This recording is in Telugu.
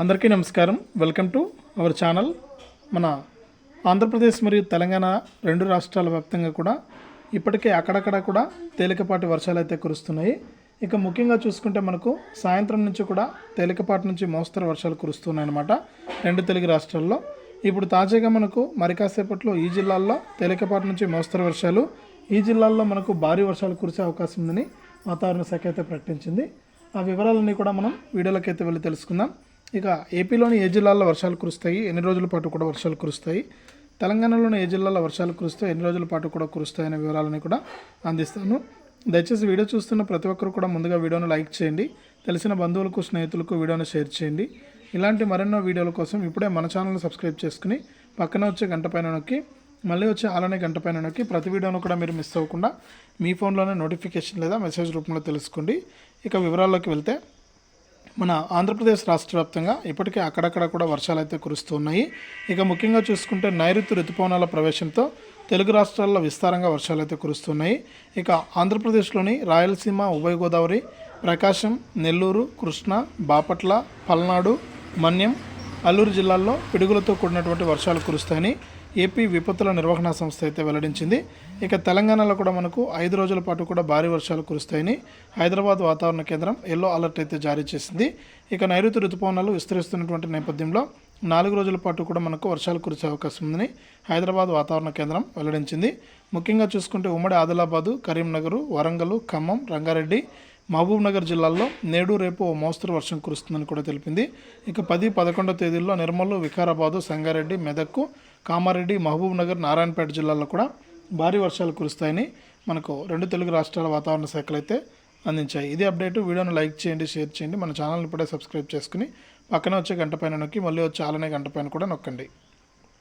అందరికీ నమస్కారం. Welcome to our channel. మన ఆంధ్రప్రదేశ్ మరియు తెలంగాణ రెండు రాష్ట్రాల వ్యాప్తంగా కూడా ఇప్పటికే అక్కడక్కడ కూడా తేలికపాటి వర్షాలు అయితే కురుస్తున్నాయి. ఇక ముఖ్యంగా చూసుకుంటే మనకు సాయంత్రం నుంచి కూడా తేలికపాటి నుంచి మోస్తరు వర్షాలు కురుస్తున్నాయి అన్నమాట రెండు తెలుగు రాష్ట్రాల్లో. ఇప్పుడు తాజాగా మనకు మరి కాసేపట్లో ఈ జిల్లాల్లో తేలికపాటి నుంచి మోస్తరు వర్షాలు, ఈ జిల్లాల్లో మనకు భారీ వర్షాలు కురిసే అవకాశం ఉందని వాతావరణ శాఖ అయితే ప్రకటించింది. ఆ వివరాలన్నీ కూడా మనం వీడియోలోకి అయితే వెళ్ళి తెలుసుకుందాం. ఇక ఏపీలోని ఏ జిల్లాల్లో వర్షాలు కురుస్తాయి, ఎన్ని రోజుల పాటు కూడా వర్షాలు కురుస్తాయి, తెలంగాణలోని ఏ జిల్లాలో వర్షాలు కురుస్తాయి, ఎన్ని రోజుల పాటు కూడా కురుస్తాయి అనే వివరాలని కూడా అందిస్తాను. దయచేసి వీడియో చూస్తున్న ప్రతి ఒక్కరు కూడా ముందుగా వీడియోను లైక్ చేయండి, తెలిసిన బంధువులకు స్నేహితులకు వీడియోను షేర్ చేయండి. ఇలాంటి మరెన్నో వీడియోల కోసం ఇప్పుడే మన ఛానల్ని సబ్స్క్రైబ్ చేసుకుని పక్కన వచ్చే గంట పైన నొక్కి మళ్ళీ వచ్చే అలానే గంట పైన నొక్కి ప్రతి వీడియోను కూడా మీరు మిస్ అవ్వకుండా మీ ఫోన్లోనే నోటిఫికేషన్ లేదా మెసేజ్ రూపంలో తెలుసుకోండి. ఇక వివరాల్లోకి వెళ్తే మన ఆంధ్రప్రదేశ్ రాష్ట్ర వ్యాప్తంగా ఇప్పటికే అక్కడక్కడ కూడా వర్షాలు అయితే కురుస్తున్నాయి. ఇక ముఖ్యంగా చూసుకుంటే నైరుతి ఋతుపవనాల ప్రవేశంతో తెలుగు రాష్ట్రాల్లో విస్తారంగా వర్షాలు అయితే కురుస్తున్నాయి. ఇక ఆంధ్రప్రదేశ్లోని రాయలసీమ, ఉభయ గోదావరి, ప్రకాశం, నెల్లూరు, కృష్ణా, బాపట్ల, పల్నాడు, మన్యం, అల్లూరు జిల్లాల్లో పిడుగులతో కూడినటువంటి వర్షాలు కురుస్తాయని ఏపీ విపత్తుల నిర్వహణ సంస్థ అయితే వెల్లడించింది. ఇక తెలంగాణలో కూడా మనకు 5 రోజుల పాటు కూడా భారీ వర్షాలు కురుస్తాయని హైదరాబాద్ వాతావరణ కేంద్రం ఎల్లో అలర్ట్ అయితే జారీ చేసింది. ఇక నైరుతి ఋతుపవనాలు విస్తరిస్తున్నటువంటి నేపథ్యంలో 4 రోజుల పాటు కూడా మనకు వర్షాలు కురిసే అవకాశం ఉందని హైదరాబాద్ వాతావరణ కేంద్రం వెల్లడించింది. ముఖ్యంగా చూసుకుంటే ఉమ్మడి ఆదిలాబాదు, కరీంనగర్, వరంగల్, ఖమ్మం, రంగారెడ్డి, మహబూబ్ నగర్ జిల్లాల్లో నేడు రేపు మోస్తరు వర్షం కురుస్తుందని కూడా తెలిపింది. ఇక 10, 11 తేదీల్లో నిర్మల్, వికారాబాదు, సంగారెడ్డి, మెదక్, కామారెడ్డి, మహబూబ్ నగర్, నారాయణపేట జిల్లాల్లో కూడా భారీ వర్షాలు కురుస్తాయని మనకు రెండు తెలుగు రాష్ట్రాల వాతావరణ శాఖలు అయితే అందించాయి. ఇది అప్డేట్. వీడియోను లైక్ చేయండి, షేర్ చేయండి, మన ఛానల్ని ఇప్పుడే సబ్స్క్రైబ్ చేసుకుని పక్కన వచ్చే గంట పైన నొక్కి మళ్ళీ వచ్చే అలానే గంట పైన కూడా నొక్కండి.